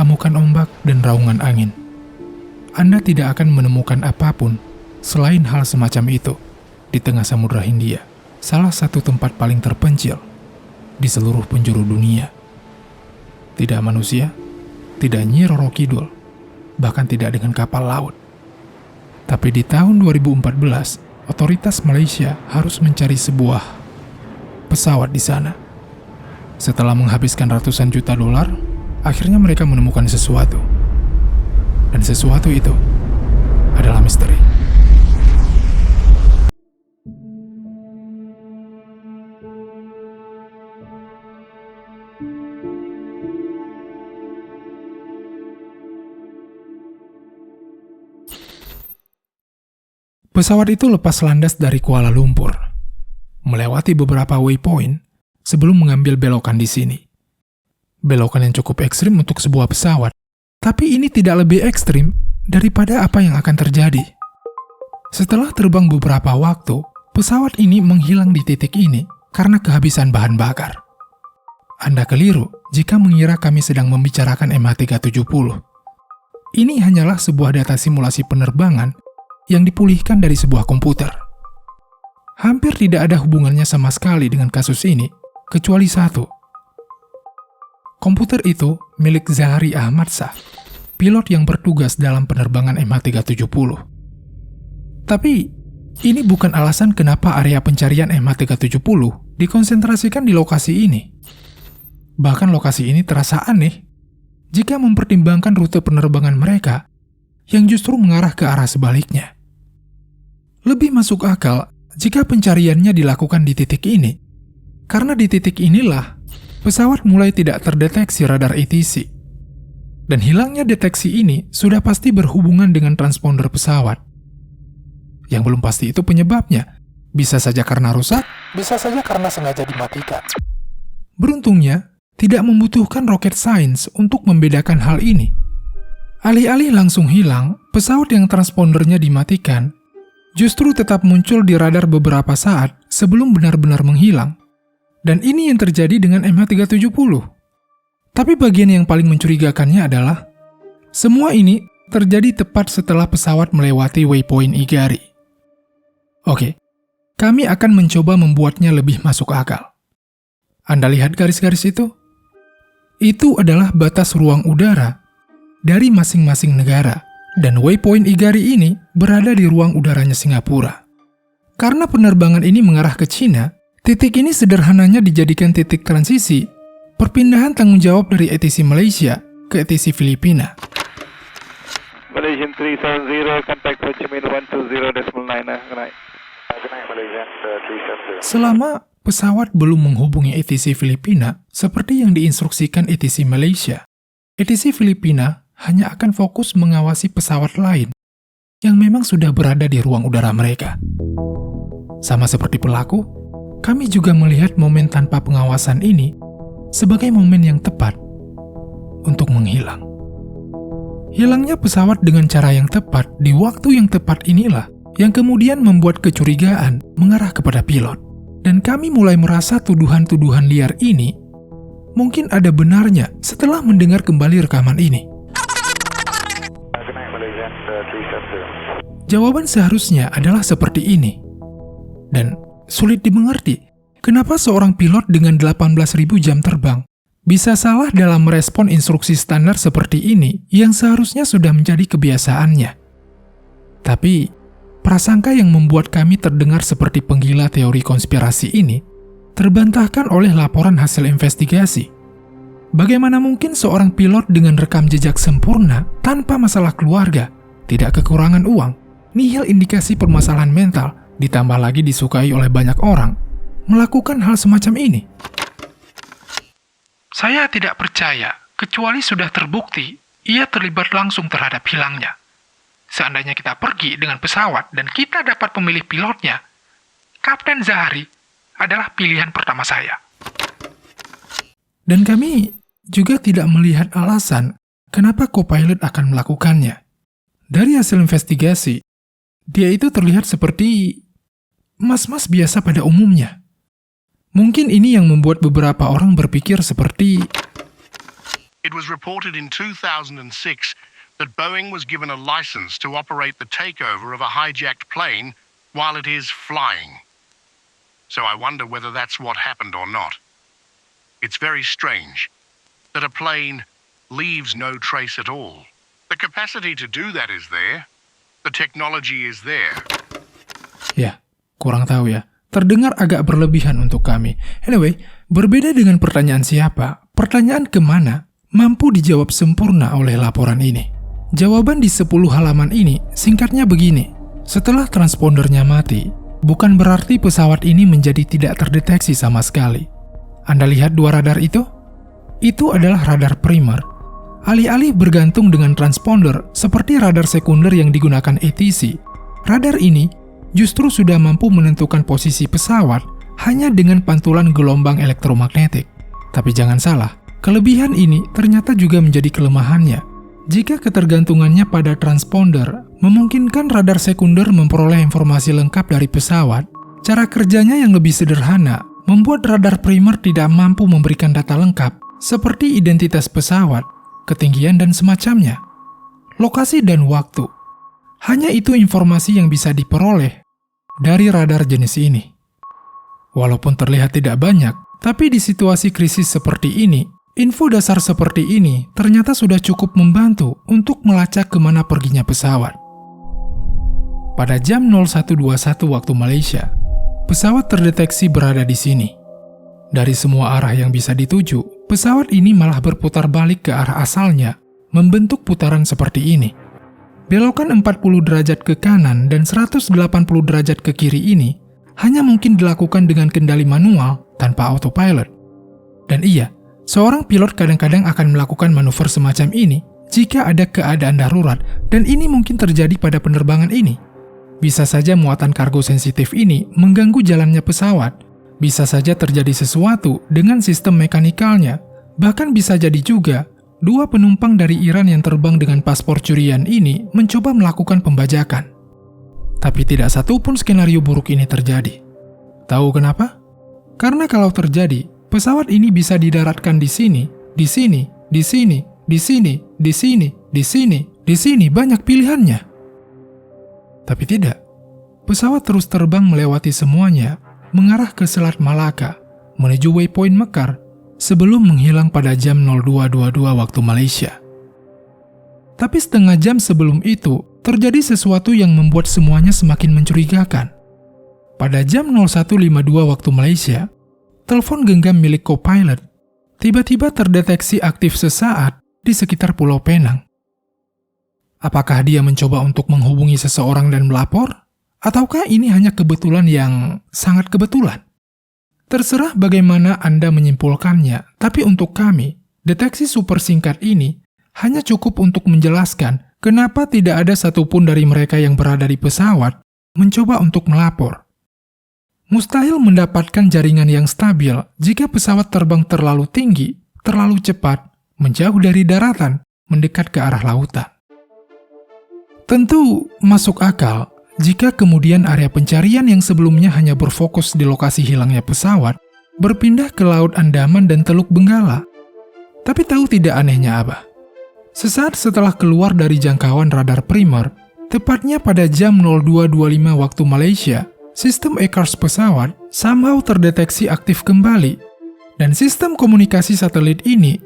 amukan ombak, dan raungan angin. Anda tidak akan menemukan apapun selain hal semacam itu di tengah Samudra Hindia, salah satu tempat paling terpencil di seluruh penjuru dunia. Tidak manusia, tidak Nyi Roro Kidul, bahkan tidak dengan kapal laut. Tapi di tahun 2014, otoritas Malaysia harus mencari sebuah pesawat di sana. Setelah menghabiskan ratusan juta dolar, akhirnya mereka menemukan sesuatu. Dan sesuatu itu adalah misteri. Pesawat itu lepas landas dari Kuala Lumpur, melewati beberapa waypoint sebelum mengambil belokan di sini. Belokan yang cukup ekstrim untuk sebuah pesawat, tapi ini tidak lebih ekstrim daripada apa yang akan terjadi. Setelah terbang beberapa waktu, pesawat ini menghilang di titik ini karena kehabisan bahan bakar. Anda keliru jika mengira kami sedang membicarakan MH370. Ini hanyalah sebuah data simulasi penerbangan yang dipulihkan dari sebuah komputer. Hampir tidak ada hubungannya sama sekali dengan kasus ini, kecuali satu. Komputer itu milik Zahari Ahmad Shah, pilot yang bertugas dalam penerbangan MH370. Tapi, ini bukan alasan kenapa area pencarian MH370 dikonsentrasikan di lokasi ini. Bahkan lokasi ini terasa aneh jika mempertimbangkan rute penerbangan mereka yang justru mengarah ke arah sebaliknya. Lebih masuk akal jika pencariannya dilakukan di titik ini, karena di titik inilah pesawat mulai tidak terdeteksi radar ATC. Dan hilangnya deteksi ini sudah pasti berhubungan dengan transponder pesawat. Yang belum pasti itu penyebabnya, bisa saja karena rusak, bisa saja karena sengaja dimatikan. Beruntungnya, tidak membutuhkan rocket science untuk membedakan hal ini. Alih-alih langsung hilang, pesawat yang transpondernya dimatikan justru tetap muncul di radar beberapa saat sebelum benar-benar menghilang. Dan ini yang terjadi dengan MH370. Tapi bagian yang paling mencurigakannya adalah semua ini terjadi tepat setelah pesawat melewati waypoint Igari. Oke, kami akan mencoba membuatnya lebih masuk akal. Anda lihat garis-garis itu? Itu adalah batas ruang udara dari masing-masing negara, dan waypoint Igari ini berada di ruang udaranya Singapura. Karena penerbangan ini mengarah ke Cina, titik ini sederhananya dijadikan titik transisi perpindahan tanggung jawab dari ATC Malaysia ke ATC Filipina. Malaysian 370, contact Ho Chi Minh 120.9. Selama pesawat belum menghubungi ATC Filipina seperti yang diinstruksikan ATC Malaysia, ATC Filipina hanya akan fokus mengawasi pesawat lain yang memang sudah berada di ruang udara mereka. Sama seperti pelaku, kami juga melihat momen tanpa pengawasan ini sebagai momen yang tepat untuk menghilang. Hilangnya pesawat dengan cara yang tepat di waktu yang tepat inilah yang kemudian membuat kecurigaan mengarah kepada pilot. Dan kami mulai merasa tuduhan-tuduhan liar ini mungkin ada benarnya setelah mendengar kembali rekaman ini. Jawaban seharusnya adalah seperti ini. Dan sulit dimengerti, kenapa seorang pilot dengan 18.000 jam terbang bisa salah dalam merespon instruksi standar seperti ini yang seharusnya sudah menjadi kebiasaannya. Tapi, prasangka yang membuat kami terdengar seperti penggila teori konspirasi ini terbantahkan oleh laporan hasil investigasi. Bagaimana mungkin seorang pilot dengan rekam jejak sempurna tanpa masalah keluarga, tidak kekurangan uang, nihil indikasi permasalahan mental, ditambah lagi disukai oleh banyak orang, melakukan hal semacam ini? Saya tidak percaya, kecuali sudah terbukti ia terlibat langsung terhadap hilangnya. Seandainya kita pergi dengan pesawat dan kita dapat pemilih pilotnya, Kapten Zahari adalah pilihan pertama saya. Dan kami juga tidak melihat alasan kenapa co-pilot akan melakukannya. Dari hasil investigasi, dia itu terlihat seperti mas-mas biasa pada umumnya. Mungkin ini yang membuat beberapa orang berpikir seperti It was reported in 2006 that Boeing was given a license to operate the takeover of a hijacked plane while it is flying. So I wonder whether that's what happened or not. It's very strange that a plane leaves no trace at all. The capacity to do that is there. The technology is there. Ya, kurang tahu ya. Terdengar agak berlebihan untuk kami. Anyway, berbeda dengan pertanyaan siapa, pertanyaan kemana mampu dijawab sempurna oleh laporan ini. Jawaban di 10 halaman ini singkatnya begini. Setelah transpondernya mati, bukan berarti pesawat ini menjadi tidak terdeteksi sama sekali. Anda lihat 2 radar itu? Itu adalah radar primer. Alih-alih bergantung dengan transponder seperti radar sekunder yang digunakan ATC, radar ini justru sudah mampu menentukan posisi pesawat hanya dengan pantulan gelombang elektromagnetik. Tapi jangan salah, kelebihan ini ternyata juga menjadi kelemahannya. Jika ketergantungannya pada transponder memungkinkan radar sekunder memperoleh informasi lengkap dari pesawat, cara kerjanya yang lebih sederhana membuat radar primer tidak mampu memberikan data lengkap seperti identitas pesawat, ketinggian dan semacamnya, lokasi dan waktu. Hanya itu informasi yang bisa diperoleh dari radar jenis ini. Walaupun terlihat tidak banyak, tapi di situasi krisis seperti ini, info dasar seperti ini ternyata sudah cukup membantu untuk melacak kemana perginya pesawat. Pada jam 01.21 waktu Malaysia, pesawat terdeteksi berada di sini. Dari semua arah yang bisa dituju, pesawat ini malah berputar balik ke arah asalnya, membentuk putaran seperti ini. Belokan 40 derajat ke kanan dan 180 derajat ke kiri ini hanya mungkin dilakukan dengan kendali manual tanpa autopilot. Dan iya, seorang pilot kadang-kadang akan melakukan manuver semacam ini jika ada keadaan darurat, dan ini mungkin terjadi pada penerbangan ini. Bisa saja muatan kargo sensitif ini mengganggu jalannya pesawat, bisa saja terjadi sesuatu dengan sistem mekanikalnya, bahkan bisa jadi juga 2 penumpang dari Iran yang terbang dengan paspor curian ini mencoba melakukan pembajakan. Tapi tidak satu pun skenario buruk ini terjadi. Tahu kenapa? Karena kalau terjadi, pesawat ini bisa didaratkan di sini, di sini, di sini, di sini, di sini, di sini, di sini, banyak pilihannya. Tapi tidak. Pesawat terus terbang melewati semuanya, mengarah ke Selat Malaka, menuju waypoint Mekar, sebelum menghilang pada jam 02.22 waktu Malaysia. Tapi setengah jam sebelum itu, terjadi sesuatu yang membuat semuanya semakin mencurigakan. Pada jam 01.52 waktu Malaysia, telepon genggam milik co-pilot tiba-tiba terdeteksi aktif sesaat di sekitar Pulau Penang. Apakah dia mencoba untuk menghubungi seseorang dan melapor? Ataukah ini hanya kebetulan yang sangat kebetulan? Terserah bagaimana Anda menyimpulkannya, tapi untuk kami, deteksi super singkat ini hanya cukup untuk menjelaskan kenapa tidak ada satupun dari mereka yang berada di pesawat mencoba untuk melapor. Mustahil mendapatkan jaringan yang stabil jika pesawat terbang terlalu tinggi, terlalu cepat, menjauh dari daratan, mendekat ke arah lautan. Tentu masuk akal jika kemudian area pencarian yang sebelumnya hanya berfokus di lokasi hilangnya pesawat, berpindah ke Laut Andaman dan Teluk Benggala. Tapi tahu tidak anehnya apa? Sesaat setelah keluar dari jangkauan radar primer, tepatnya pada jam 02.25 waktu Malaysia, sistem ECARS pesawat somehow terdeteksi aktif kembali, dan sistem komunikasi satelit ini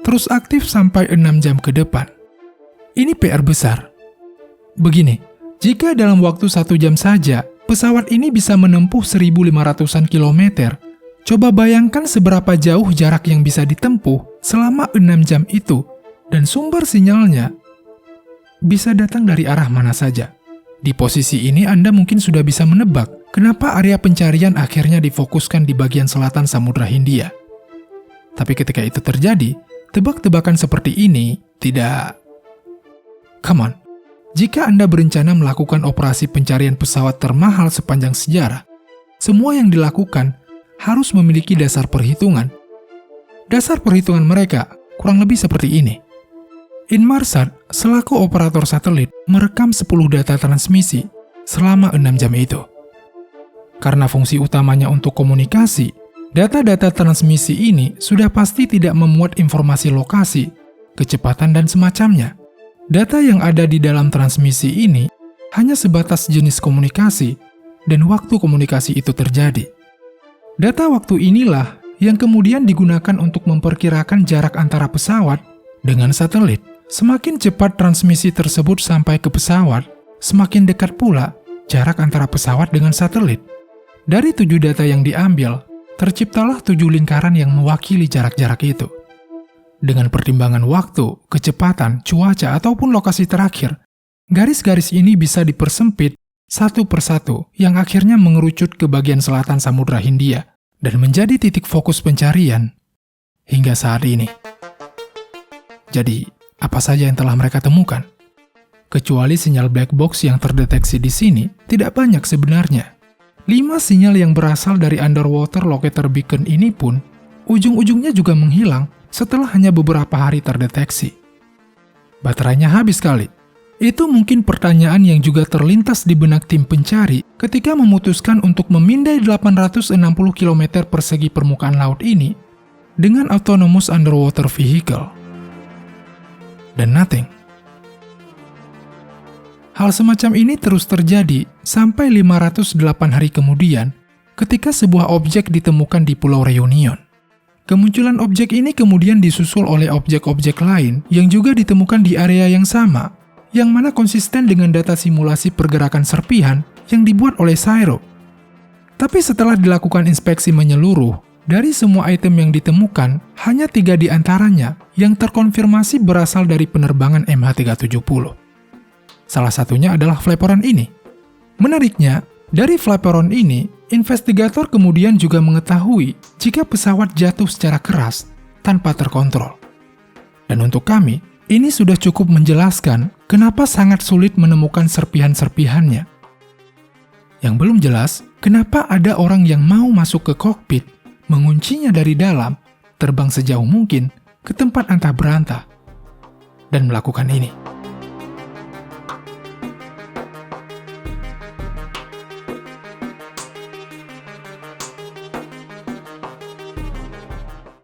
terus aktif sampai 6 jam ke depan. Ini PR besar. Begini, jika dalam waktu 1 jam saja, pesawat ini bisa menempuh 1.500-an kilometer, coba bayangkan seberapa jauh jarak yang bisa ditempuh selama 6 jam itu, dan sumber sinyalnya bisa datang dari arah mana saja. Di posisi ini Anda mungkin sudah bisa menebak kenapa area pencarian akhirnya difokuskan di bagian selatan Samudra Hindia. Tapi ketika itu terjadi, tebak-tebakan seperti ini tidak... Come on. Jika Anda berencana melakukan operasi pencarian pesawat termahal sepanjang sejarah, semua yang dilakukan harus memiliki dasar perhitungan. Dasar perhitungan mereka kurang lebih seperti ini. Inmarsat, selaku operator satelit, merekam 10 data transmisi selama 6 jam itu. Karena fungsi utamanya untuk komunikasi, Data-data transmisi ini sudah pasti tidak memuat informasi lokasi, kecepatan, dan semacamnya. Data yang ada di dalam transmisi ini hanya sebatas jenis komunikasi dan waktu komunikasi itu terjadi. Data waktu inilah yang kemudian digunakan untuk memperkirakan jarak antara pesawat dengan satelit. Semakin cepat transmisi tersebut sampai ke pesawat, semakin dekat pula jarak antara pesawat dengan satelit. Dari 7 data yang diambil, terciptalah 7 lingkaran yang mewakili jarak-jarak itu. Dengan pertimbangan waktu, kecepatan, cuaca, ataupun lokasi terakhir, garis-garis ini bisa dipersempit satu persatu yang akhirnya mengerucut ke bagian selatan Samudra Hindia dan menjadi titik fokus pencarian hingga saat ini. Jadi, apa saja yang telah mereka temukan? Kecuali sinyal black box yang terdeteksi di sini, tidak banyak sebenarnya. 5 sinyal yang berasal dari underwater locator beacon ini pun, ujung-ujungnya juga menghilang setelah hanya beberapa hari terdeteksi. Baterainya habis kali. Itu mungkin pertanyaan yang juga terlintas di benak tim pencari ketika memutuskan untuk memindai 860 km persegi permukaan laut ini dengan autonomous underwater vehicle. Dan nothing. Hal semacam ini terus terjadi sampai 508 hari kemudian ketika sebuah objek ditemukan di Pulau Reunion. Kemunculan objek ini kemudian disusul oleh objek-objek lain yang juga ditemukan di area yang sama, yang mana konsisten dengan data simulasi pergerakan serpihan yang dibuat oleh Sairo. Tapi setelah dilakukan inspeksi menyeluruh, dari semua item yang ditemukan, hanya 3 di antaranya yang terkonfirmasi berasal dari penerbangan MH370. Salah satunya adalah flaperon ini. Menariknya, dari flaperon ini, investigator kemudian juga mengetahui jika pesawat jatuh secara keras tanpa terkontrol. Dan untuk kami, ini sudah cukup menjelaskan kenapa sangat sulit menemukan serpihan-serpihannya. Yang belum jelas, kenapa ada orang yang mau masuk ke kokpit, menguncinya dari dalam, terbang sejauh mungkin ke tempat antah berantah, dan melakukan ini.